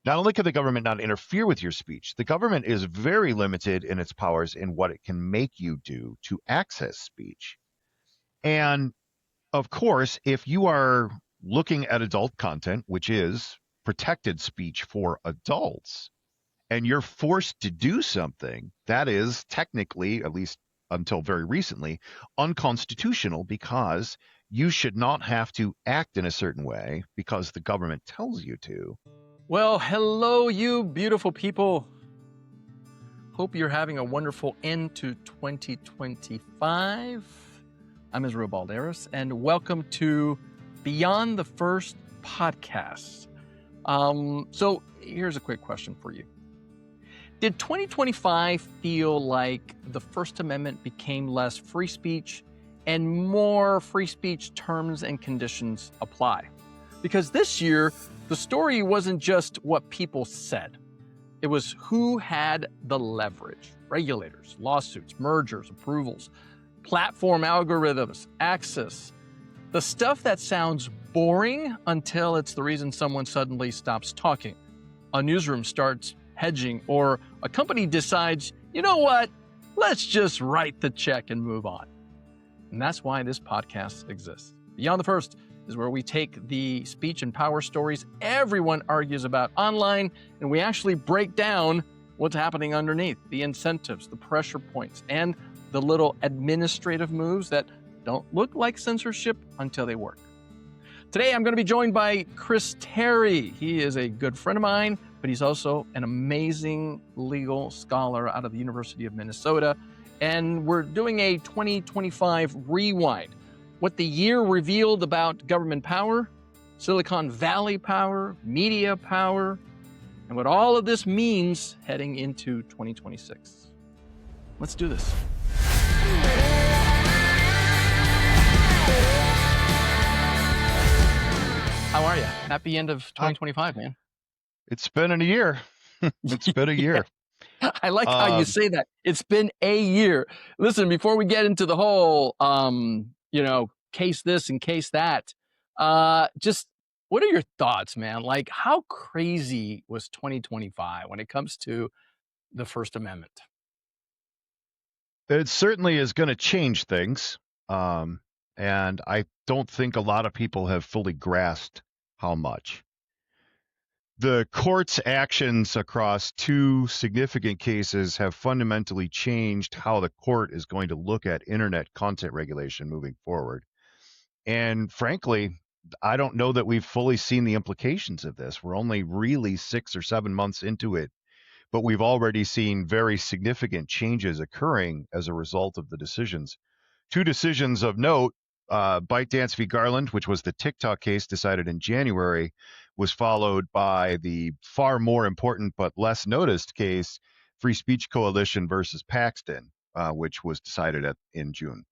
Not only can the government not interfere with your speech, the government is very limited in its powers in what it can make you do to access speech. And of course, if you are looking at adult content, which is protected speech for adults, and you're forced to do something that is technically, at least until very recently, unconstitutional because you should not have to act in a certain way because the government tells you to. Well, hello, you beautiful people. Hope you're having a wonderful end to 2025. I'm Israel Balderas, and welcome to Beyond the First podcast. So here's a quick question for you. Did 2025 feel like the First Amendment became less free speech and more free speech terms and conditions apply? Because this year, the story wasn't just what people said. It was who had the leverage: regulators, lawsuits, mergers, approvals, platform algorithms, access. The stuff that sounds boring until it's the reason someone suddenly stops talking. A newsroom starts hedging, or a company decides, you know what, let's just write the check and move on. And that's why this podcast exists. Beyond the First is where we take the speech and power stories everyone argues about online, and we actually break down what's happening underneath, the incentives, the pressure points, and the little administrative moves that don't look like censorship until they work. Today, I'm going to be joined by Chris Terry. He is a good friend of mine, but he's also an amazing legal scholar out of the University of Minnesota. And we're doing a 2025 rewind. What the year revealed about government power, Silicon Valley power, media power, and what all of this means heading into 2026. Let's do this. How are you? Happy end of 2025, man. It's been a year. It's been a year. I like how you say that. It's been a year. Listen, before we get into the whole, case this and case that, just what are your thoughts, man? Like, how crazy was 2025 when it comes to the First Amendment? It certainly is going to change things. And I don't think a lot of people have fully grasped how much. The court's actions across two significant cases have fundamentally changed how the court is going to look at internet content regulation moving forward. And frankly, I don't know that we've fully seen the implications of this. We're only really 6 or 7 months into it, but we've already seen very significant changes occurring as a result of the decisions. Two decisions of note: ByteDance v. Garland, which was the TikTok case decided in January, was followed by the far more important but less noticed case, Free Speech Coalition versus Paxton, which was decided in June.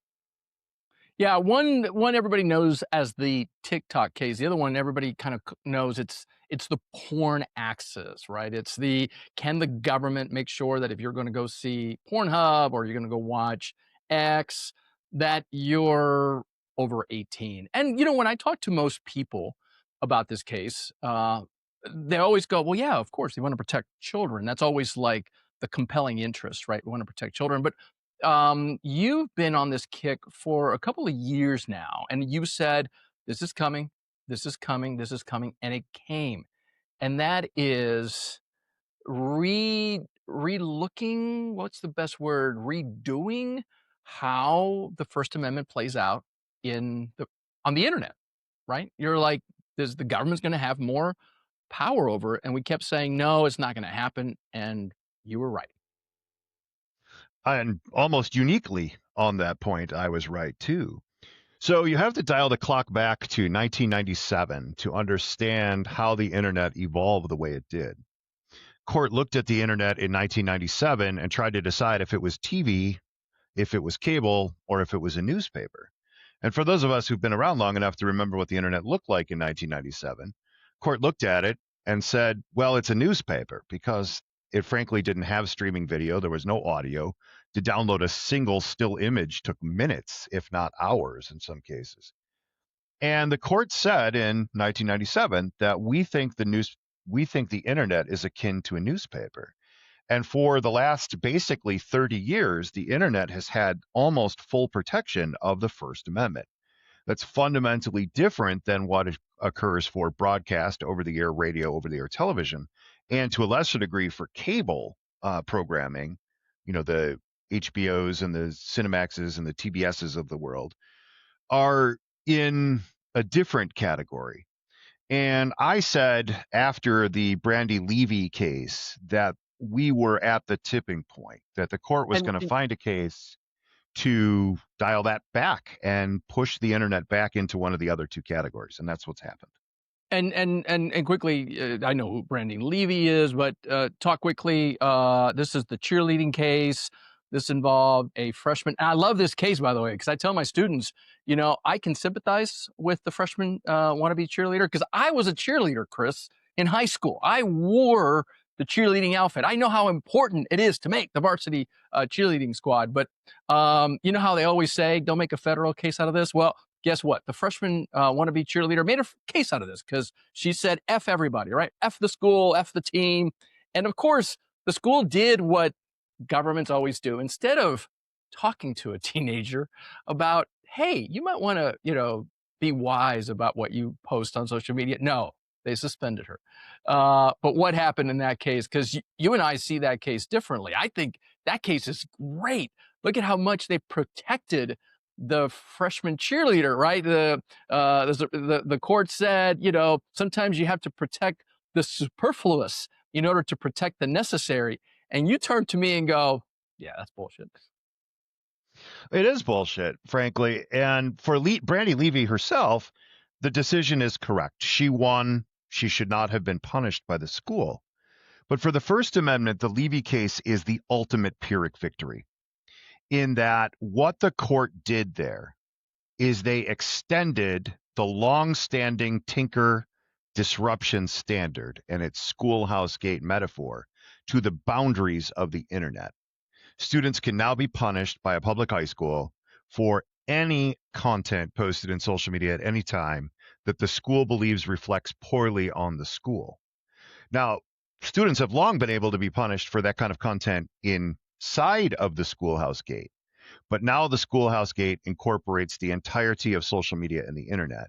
Yeah, one everybody knows as the TikTok case. The other one everybody kind of knows it's the porn access, right? It's can the government make sure that if you're going to go see Pornhub or you're going to go watch X, that you're over 18. And when I talk to most people about this case, they always go, well, yeah, of course, they want to protect children. That's always like the compelling interest, right? We want to protect children. But you've been on this kick for a couple of years now, and you said, this is coming, this is coming, this is coming, and it came. And that is relooking, what's the best word? Redoing how the First Amendment plays out on the internet, right? You're like, the government's going to have more power over it. And we kept saying, no, it's not going to happen. And you were right. And almost uniquely on that point, I was right too. So you have to dial the clock back to 1997 to understand how the internet evolved the way it did. Court looked at the internet in 1997 and tried to decide if it was TV, if it was cable, or if it was a newspaper. And for those of us who've been around long enough to remember what the internet looked like in 1997, Court looked at it and said, well, it's a newspaper, because it frankly didn't have streaming video. There was no audio. To download a single still image took minutes, if not hours in some cases. And the court said in 1997 that we think the we think the internet is akin to a newspaper. And for the last basically 30 years, the internet has had almost full protection of the First Amendment. That's fundamentally different than what occurs for broadcast, over the air radio, over the air television, and to a lesser degree for cable programming, the HBOs and the Cinemaxes and the TBSs of the world are in a different category. And I said after the Brandy Levy case that we were at the tipping point, that the court was And going to find a case to dial that back and push the internet back into one of the other two categories. And that's what's happened. and quickly, I know who Brandon Levy is, but talk quickly. This is the cheerleading case. This involved a freshman. And I love this case, by the way, because I tell my students, I can sympathize with the freshman wannabe cheerleader because I was a cheerleader, Chris, in high school. I wore the cheerleading outfit. I know how important it is to make the varsity cheerleading squad. But you know how they always say, don't make a federal case out of this? Well, guess what? The freshman wannabe cheerleader made a case out of this because she said, F everybody, right? F the school, F the team. And of course, the school did what governments always do. Instead of talking to a teenager about, hey, you might want to, be wise about what you post on social media. No, they suspended her. But what happened in that case? Because you and I see that case differently. I think that case is great. Look at how much they protected the freshman cheerleader, right? The court said, sometimes you have to protect the superfluous in order to protect the necessary. And you turn to me and go, yeah, that's bullshit. It is bullshit, frankly. And for Brandy Levy herself, the decision is correct. She won. She should not have been punished by the school. But for the First Amendment, the Levy case is the ultimate Pyrrhic victory, in that what the court did there is they extended the long-standing Tinker disruption standard and its schoolhouse gate metaphor to the boundaries of the internet. Students can now be punished by a public high school for any content posted in social media at any time that the school believes reflects poorly on the school. Now, students have long been able to be punished for that kind of content inside of the schoolhouse gate, but now the schoolhouse gate incorporates the entirety of social media and the internet.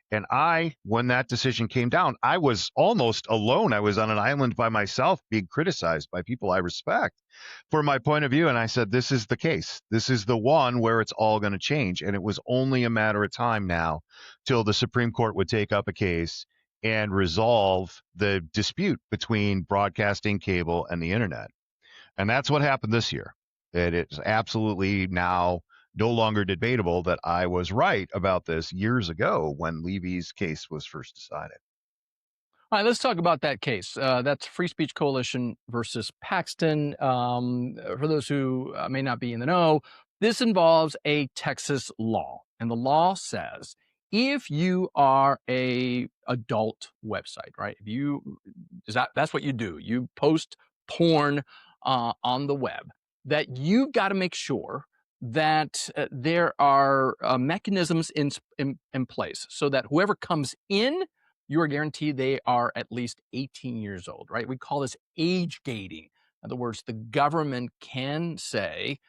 And when that decision came down, I was almost alone. I was on an island by myself being criticized by people I respect for my point of view. And I said, this is the case. This is the one where it's all going to change. And it was only a matter of time now till the Supreme Court would take up a case and resolve the dispute between broadcasting, cable, and the internet. And that's what happened this year. It is absolutely now no longer debatable that I was right about this years ago when Levy's case was first decided. All right, let's talk about that case. That's Free Speech Coalition versus Paxton. For those who may not be in the know, this involves a Texas law. And the law says if you are a adult website, right? That's what you do. You post porn on the web, that you've got to make sure that there are mechanisms in place so that whoever comes in, you are guaranteed they are at least 18 years old, right? We call this age gating. In other words, the government can say,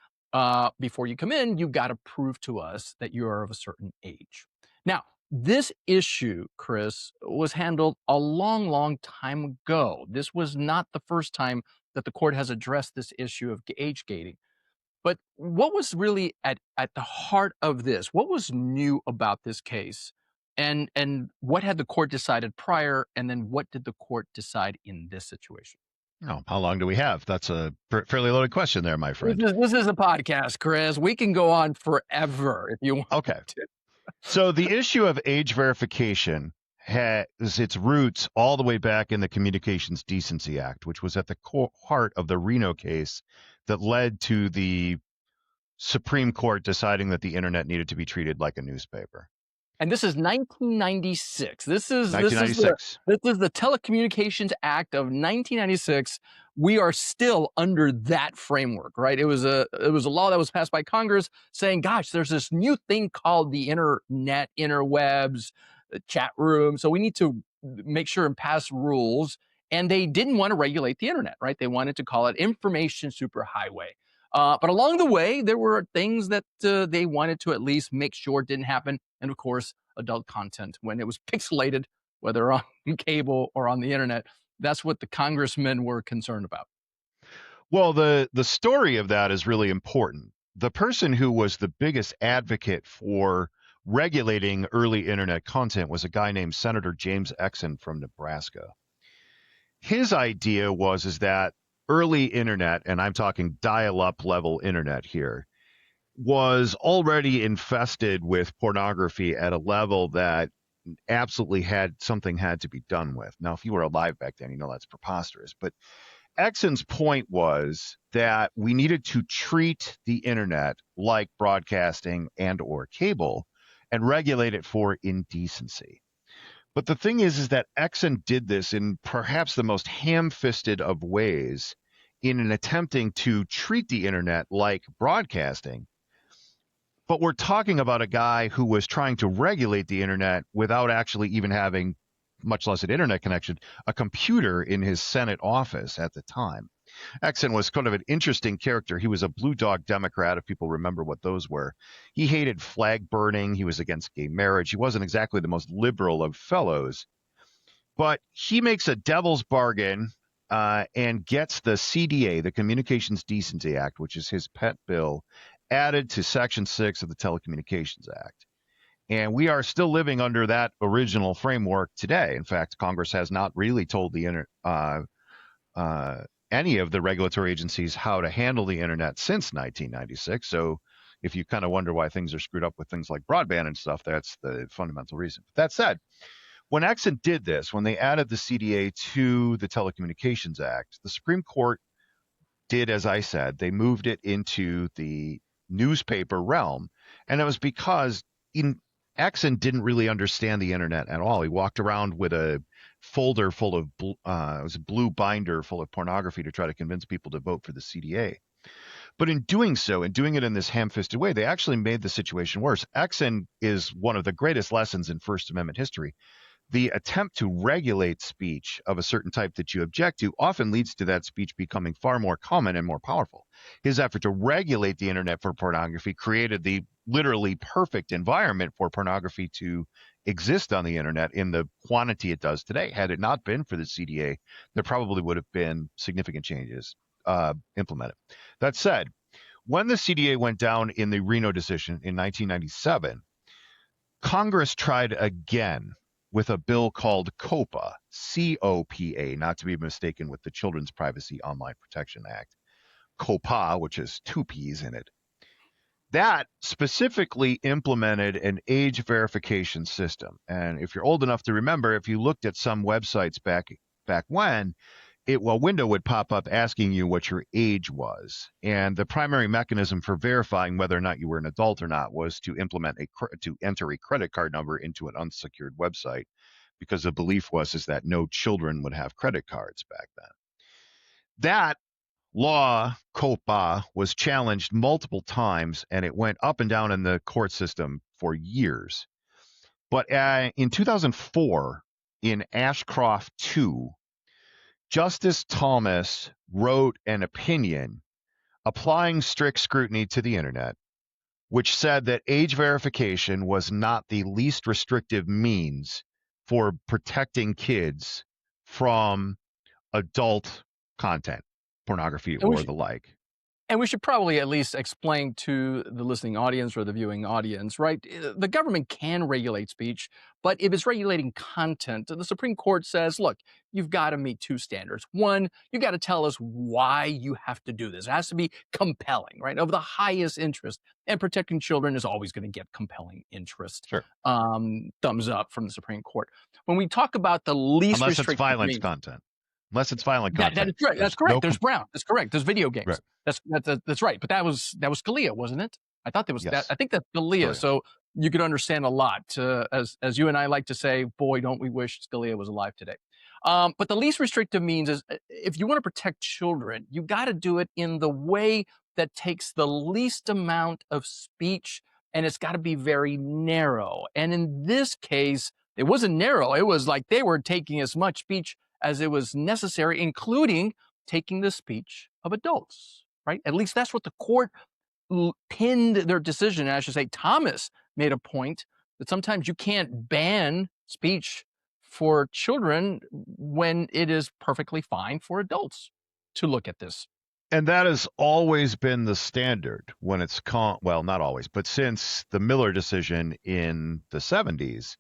before you come in, you've got to prove to us that you are of a certain age. Now, this issue, Chris, was handled a long, long time ago. This was not the first time that the court has addressed this issue of age gating. But what was really at the heart of this? What was new about this case? And what had the court decided prior? And then what did the court decide in this situation? Oh, how long do we have? That's a fairly loaded question there, my friend. This is a podcast, Chris. We can go on forever if you want. Okay. So the issue of age verification has its roots all the way back in the Communications Decency Act, which was at the heart of the Reno case that led to the Supreme Court deciding that the internet needed to be treated like a newspaper. And this is 1996. This is 1996. This is the Telecommunications Act of 1996. We are still under that framework, right? It was a law that was passed by Congress saying, gosh, there's this new thing called the internet, interwebs, the chat room. So we need to make sure and pass rules. and they didn't want to regulate the internet, right? They wanted to call it information superhighway. But along the way, there were things that they wanted to at least make sure didn't happen. And of course, adult content when it was pixelated, whether on cable or on the internet. That's what the congressmen were concerned about. Well, the story of that is really important. The person who was the biggest advocate for regulating early internet content was a guy named Senator James Exon from Nebraska. His idea was is that early internet, and I'm talking dial-up level internet here, was already infested with pornography at a level that absolutely had to be done with. Now, if you were alive back then, you know that's preposterous. But Exon's point was that we needed to treat the internet like broadcasting and or cable and regulate it for indecency. But the thing is that Exon did this in perhaps the most ham-fisted of ways in an attempting to treat the internet like broadcasting. But we're talking about a guy who was trying to regulate the internet without actually even having, much less an internet connection, a computer in his Senate office at the time. Exon was kind of an interesting character. He was a blue dog Democrat, if people remember what those were. He hated flag burning. He was against gay marriage. He wasn't exactly the most liberal of fellows. But he makes a devil's bargain and gets the CDA, the Communications Decency Act, which is his pet bill, added to Section 6 of the Telecommunications Act. And we are still living under that original framework today. In fact, Congress has not really told the any of the regulatory agencies how to handle the internet since 1996. So if you kind of wonder why things are screwed up with things like broadband and stuff, that's the fundamental reason. But that said, when Exxon did this, when they added the CDA to the Telecommunications Act, the Supreme Court did, as I said, they moved it into the newspaper realm. And it was because Exxon didn't really understand the internet at all. He walked around with a folder full of, it was a blue binder full of pornography to try to convince people to vote for the CDA. But in doing so, and doing it in this ham-fisted way, they actually made the situation worse. Exxon is one of the greatest lessons in First Amendment history. The attempt to regulate speech of a certain type that you object to often leads to that speech becoming far more common and more powerful. His effort to regulate the internet for pornography created the literally perfect environment for pornography to exist on the internet in the quantity it does today. Had it not been for the CDA, there probably would have been significant changes implemented. That said, when the CDA went down in the Reno decision in 1997, Congress tried again with a bill called COPA, C-O-P-A, not to be mistaken with the Children's Privacy Online Protection Act. COPA, which is two P's in it. That specifically implemented an age verification system. And if you're old enough to remember, if you looked at some websites back when, a window would pop up asking you what your age was. And the primary mechanism for verifying whether or not you were an adult or not was to to enter a credit card number into an unsecured website, because the belief was that no children would have credit cards back then. That law, COPA, was challenged multiple times, and it went up and down in the court system for years. But in 2004, in Ashcroft 2, Justice Thomas wrote an opinion applying strict scrutiny to the internet, which said that age verification was not the least restrictive means for protecting kids from adult content, pornography or the like. And we should probably at least explain to the listening audience or the viewing audience, right? The government can regulate speech, but if it's regulating content, the Supreme Court says, look, you've got to meet two standards. One, you got to tell us why you have to do this. It has to be compelling, right? Of the highest interest. And protecting children is always going to get compelling interest. Sure. Thumbs up from the Supreme Court. When we talk about the least unless restrictive it's violent content. Unless it's violent content. That is correct. That's correct. There's Brown. That's correct. There's video games. Right. That's right. But that was Scalia, wasn't it? I thought that was Yes. that. I think that's Scalia. So you could understand a lot. As you and I like to say, boy, don't we wish Scalia was alive today. But the least restrictive means is if you want to protect children, you got to do it in the way that takes the least amount of speech, and it's got to be very narrow. And in this case, it wasn't narrow. It was like they were taking as much speech as it was necessary, including taking the speech of adults, right? At least that's what the court pinned their decision. And I should say, Thomas made a point that sometimes you can't ban speech for children when it is perfectly fine for adults to look at this. And that has always been the standard when it's well, not always, but since the Miller decision in the 70s,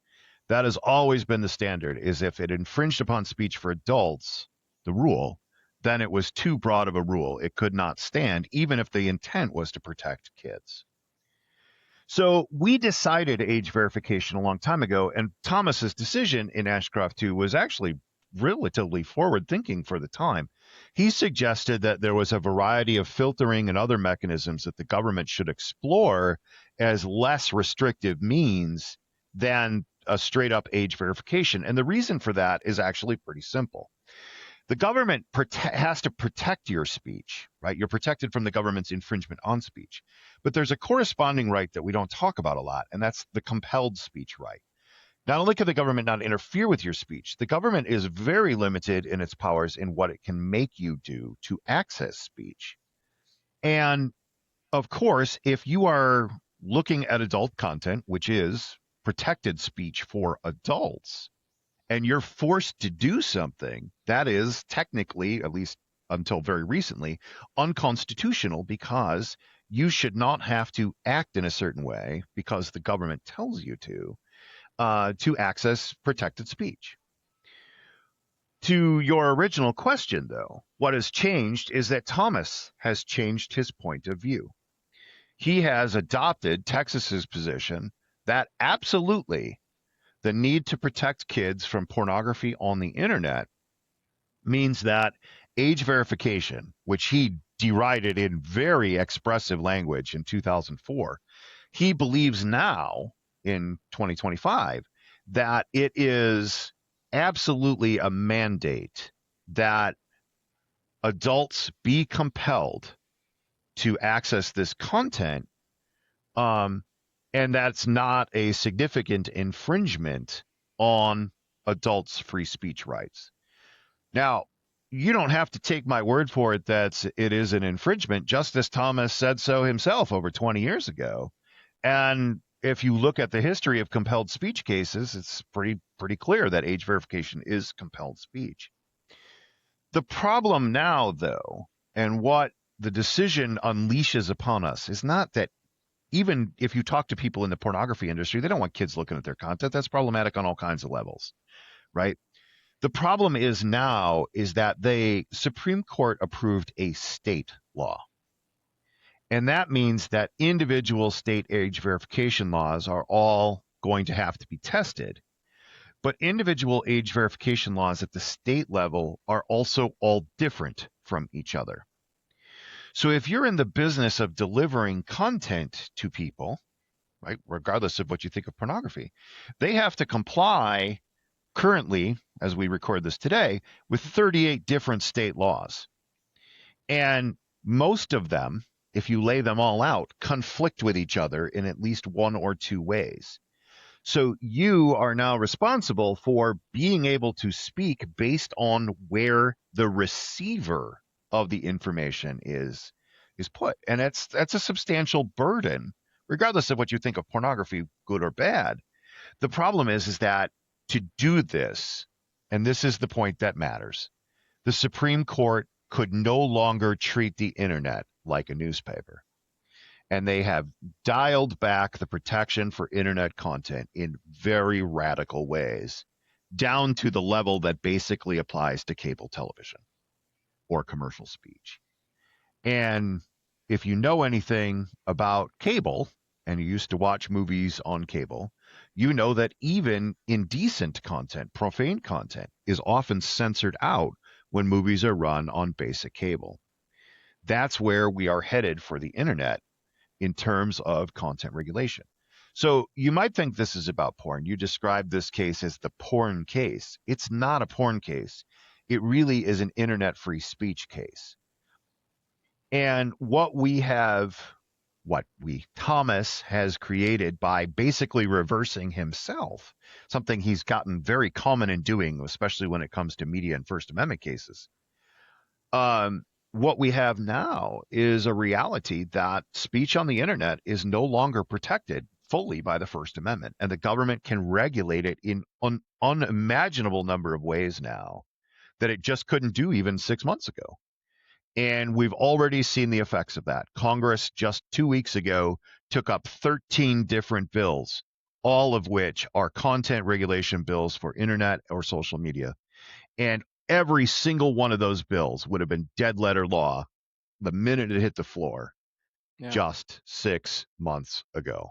that has always been the standard, is if it infringed upon speech for adults, the rule, then it was too broad of a rule. It could not stand, even if the intent was to protect kids. So we decided age verification a long time ago, and Thomas's decision in Ashcroft 2 was actually relatively forward thinking for the time. He suggested that there was a variety of filtering and other mechanisms that the government should explore as less restrictive means than a straight up age verification. And the reason for that is actually pretty simple. The government has to protect your speech, right? You're protected from the government's infringement on speech. But there's a corresponding right that we don't talk about a lot, and that's the compelled speech right. Not only can the government not interfere with your speech, the government is very limited in its powers in what it can make you do to access speech. And of course, if you are looking at adult content, which is protected speech for adults, and you're forced to do something that is technically, at least until very recently, unconstitutional, because you should not have to act in a certain way because the government tells you to access protected speech. To your original question, though, what has changed is that Thomas has changed his point of view. He has adopted Texas's position that absolutely the need to protect kids from pornography on the internet means that age verification, which he derided in very expressive language in 2004, he believes now in 2025 that it is absolutely a mandate that adults be compelled to access this content, and that's not a significant infringement on adults' free speech rights. Now, you don't have to take my word for it that it is an infringement. Justice Thomas said so himself over 20 years ago. And if you look at the history of compelled speech cases, it's pretty clear that age verification is compelled speech. The problem now, though, and what the decision unleashes upon us, is not that even if you talk to people in the pornography industry, they don't want kids looking at their content. That's problematic on all kinds of levels, right? The problem is now is that the Supreme Court approved a state law. And that means that individual state age verification laws are all going to have to be tested. But individual age verification laws at the state level are also all different from each other. So if you're in the business of delivering content to people, right, regardless of what you think of pornography, they have to comply currently, as we record this today, with 38 different state laws. And most of them, if you lay them all out, conflict with each other in at least one or two ways. So you are now responsible for being able to speak based on where the receiver of the information is put. And that's a substantial burden, regardless of what you think of pornography, good or bad. The problem is that to do this, and this is the point that matters, the Supreme Court could no longer treat the internet like a newspaper. And they have dialed back the protection for internet content in very radical ways, down to the level that basically applies to cable television or commercial speech. And if you know anything about cable, and you used to watch movies on cable, you know that even indecent content, profane content, is often censored out when movies are run on basic cable. That's where we are headed for the internet in terms of content regulation. So you might think this is about porn. You described this case as the porn case. It's not a porn case. It really is an internet free speech case. And what we have Thomas has created by basically reversing himself, something he's gotten very common in doing, especially when it comes to media and First Amendment cases. What we have now is a reality that speech on the internet is no longer protected fully by the First Amendment, and the government can regulate it in an unimaginable number of ways now that it just couldn't do even 6 months ago. And we've already seen the effects of that. Congress just 2 weeks ago took up 13 different bills, all of which are content regulation bills for internet or social media. And every single one of those bills would have been dead letter law the minute it hit the floor just 6 months ago.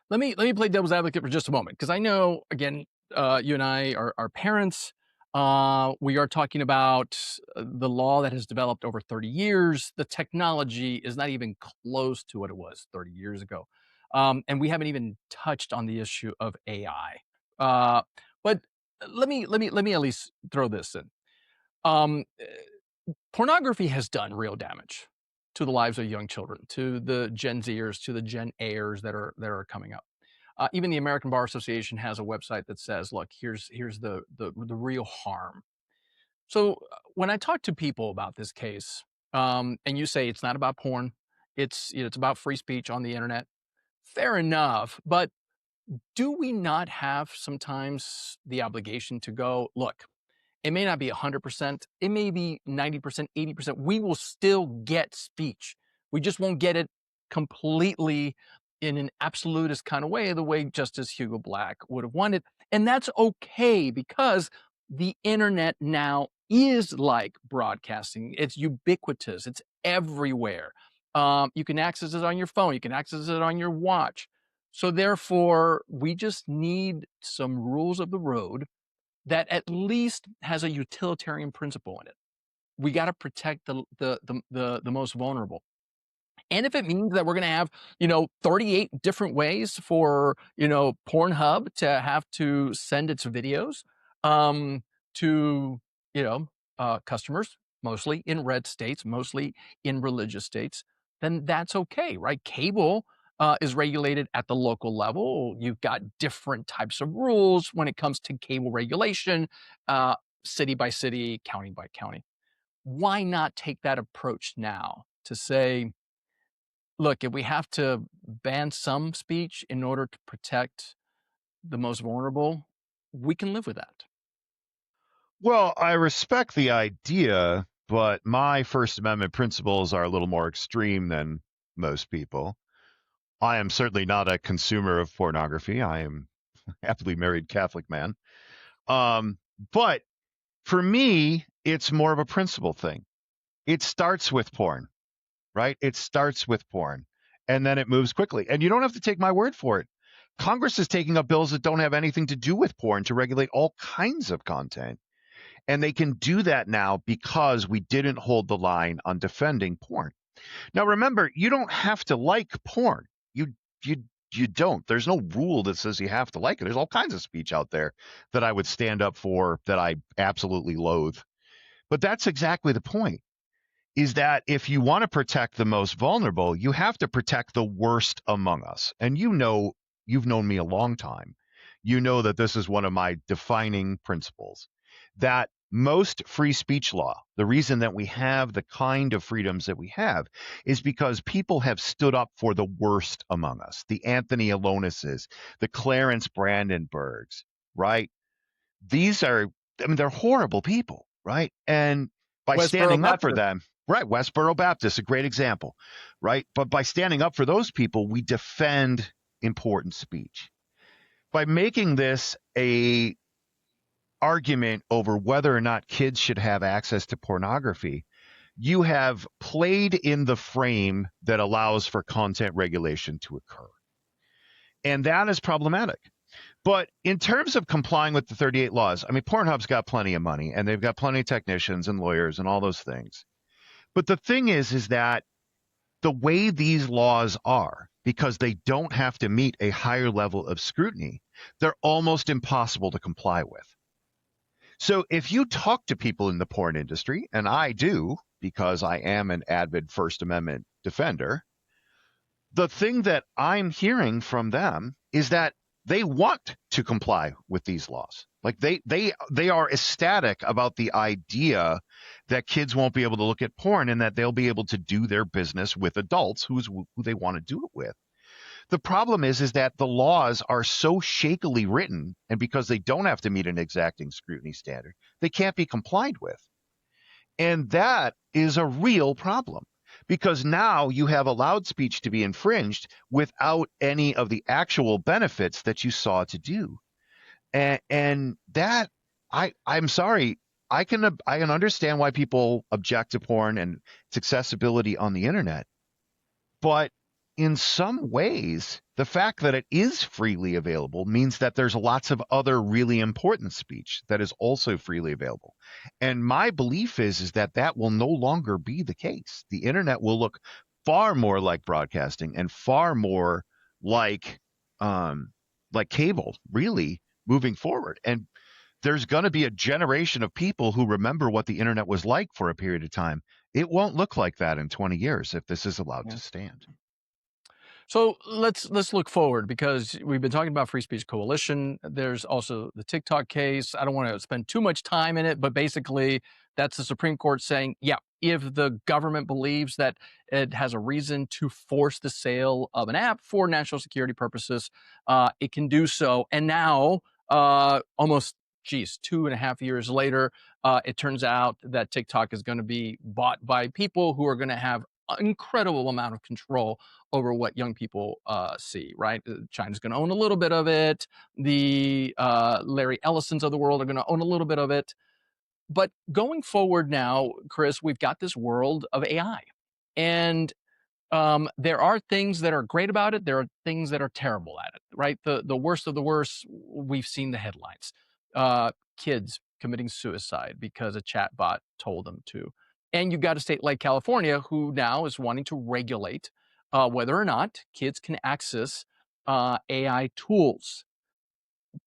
Let me play devil's advocate for just a moment, because I know, again, you and I are parents. We are talking about the law that has developed over 30 years. The technology is not even close to what it was 30 years ago. And we haven't even touched on the issue of AI. But let me at least throw this in. Pornography has done real damage to the lives of young children, to the Gen Zers, to the Gen A'ers that are coming up. Even the American Bar Association has a website that says, "Look, here's the real harm." So when I talk to people about this case, and you say it's not about porn, it's about free speech on the internet. Fair enough, but do we not have sometimes the obligation to go, look? It may not be 100%. It may be 90%, 80%. We will still get speech. We just won't get it completely in an absolutist kind of way, the way Justice Hugo Black would have wanted. And that's okay, because the internet now is like broadcasting. It's ubiquitous. It's everywhere. You can access it on your phone. You can access it on your watch. So therefore, we just need some rules of the road that at least has a utilitarian principle in it. We got to protect the most vulnerable. And if it means that we're going to have, 38 different ways for, Pornhub to have to send its videos to, customers, mostly in red states, mostly in religious states, then that's okay, right? Cable is regulated at the local level. You've got different types of rules when it comes to cable regulation, city by city, county by county. Why not take that approach now to say, look, if we have to ban some speech in order to protect the most vulnerable, we can live with that. Well, I respect the idea, but my First Amendment principles are a little more extreme than most people. I am certainly not a consumer of pornography. I am a happily married Catholic man. But for me, it's more of a principle thing. It starts with porn, right? It starts with porn, and then it moves quickly. And you don't have to take my word for it. Congress is taking up bills that don't have anything to do with porn to regulate all kinds of content. And they can do that now because we didn't hold the line on defending porn. Now, remember, you don't have to like porn. You don't. There's no rule that says you have to like it. There's all kinds of speech out there that I would stand up for that I absolutely loathe. But that's exactly the point, is that if you want to protect the most vulnerable, you have to protect the worst among us. And you've known me a long time. You know that this is one of my defining principles, that most free speech law, the reason that we have the kind of freedoms that we have, is because people have stood up for the worst among us, the Anthony Aloneses, the Clarence Brandenburgs, right? They're horrible people, right? And by Westboro standing up for Baptist. them, right, Westboro Baptist, a great example, right? But by standing up for those people, we defend important speech. By making this a argument over whether or not kids should have access to pornography, you have played in the frame that allows for content regulation to occur. And that is problematic. But in terms of complying with the 38 laws, I mean, Pornhub's got plenty of money and they've got plenty of technicians and lawyers and all those things. But the thing is that the way these laws are, because they don't have to meet a higher level of scrutiny, they're almost impossible to comply with. So if you talk to people in the porn industry, and I do because I am an avid First Amendment defender, the thing that I'm hearing from them is that they want to comply with these laws. Like they are ecstatic about the idea that kids won't be able to look at porn and that they'll be able to do their business with adults who they want to do it with. The problem is that the laws are so shakily written, and because they don't have to meet an exacting scrutiny standard, they can't be complied with. And that is a real problem because now you have allowed speech to be infringed without any of the actual benefits that you saw to do. And that I'm sorry, I can understand why people object to porn and its accessibility on the internet. But in some ways, the fact that it is freely available means that there's lots of other really important speech that is also freely available. And my belief is that that will no longer be the case. The internet will look far more like broadcasting and far more like cable, really, moving forward. And there's going to be a generation of people who remember what the internet was like for a period of time. It won't look like that in 20 years if this is allowed to stand. So let's look forward because we've been talking about Free Speech Coalition. There's also the TikTok case. I don't want to spend too much time in it, but basically that's the Supreme Court saying, yeah, if the government believes that it has a reason to force the sale of an app for national security purposes, it can do so. And now, almost 2.5 years later, it turns out that TikTok is going to be bought by people who are going to have an incredible amount of control over what young people see, right? China's going to own a little bit of it. The Larry Ellisons of the world are going to own a little bit of it. But going forward now, Chris, we've got this world of AI. And there are things that are great about it. There are things that are terrible at it, right? The worst of the worst, we've seen the headlines. Kids committing suicide because a chatbot told them to. And you've got a state like California who now is wanting to regulate whether or not kids can access AI tools.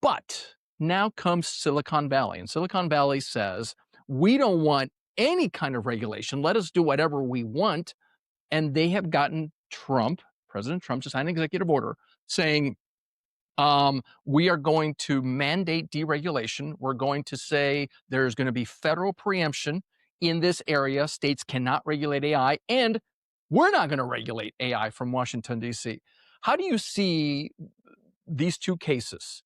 But now comes Silicon Valley, and Silicon Valley says, we don't want any kind of regulation. Let us do whatever we want. And they have gotten President Trump, to sign an executive order saying, we are going to mandate deregulation. We're going to say there's going to be federal preemption in this area. States cannot regulate AI, and we're not going to regulate AI from Washington, D.C. How do you see these two cases,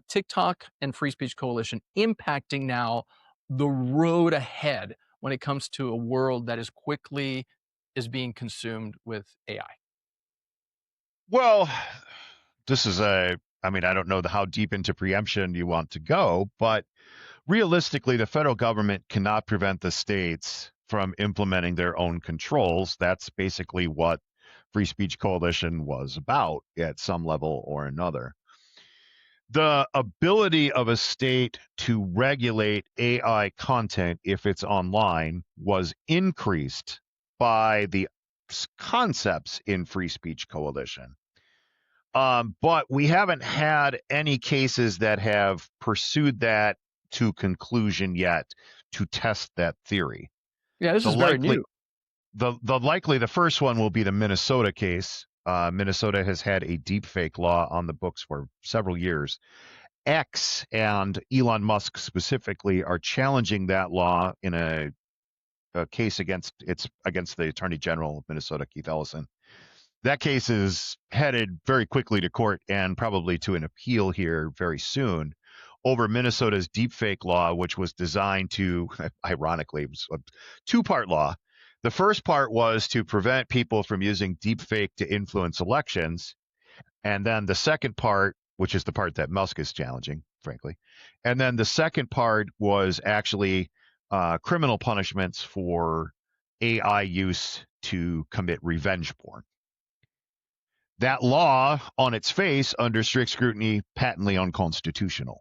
TikTok and Free Speech Coalition, impacting now the road ahead when it comes to a world that is being consumed with AI? Well, I don't know how deep into preemption you want to go, but realistically, the federal government cannot prevent the states from implementing their own controls. That's basically what Free Speech Coalition was about at some level or another. The ability of a state to regulate AI content if it's online was increased by the concepts in Free Speech Coalition. But we haven't had any cases that have pursued that to conclusion yet to test that theory. Yeah, this is very new. The first one will be the Minnesota case. Minnesota has had a deepfake law on the books for several years. X and Elon Musk specifically are challenging that law in a case against the Attorney General of Minnesota, Keith Ellison. That case is headed very quickly to court and probably to an appeal here very soon over Minnesota's deepfake law, which was designed to, ironically, it was a two-part law. The first part was to prevent people from using deepfake to influence elections. And then the second part, which is the part that Musk is challenging, frankly. And then the second part was actually criminal punishments for AI use to commit revenge porn. That law, on its face, under strict scrutiny, patently unconstitutional.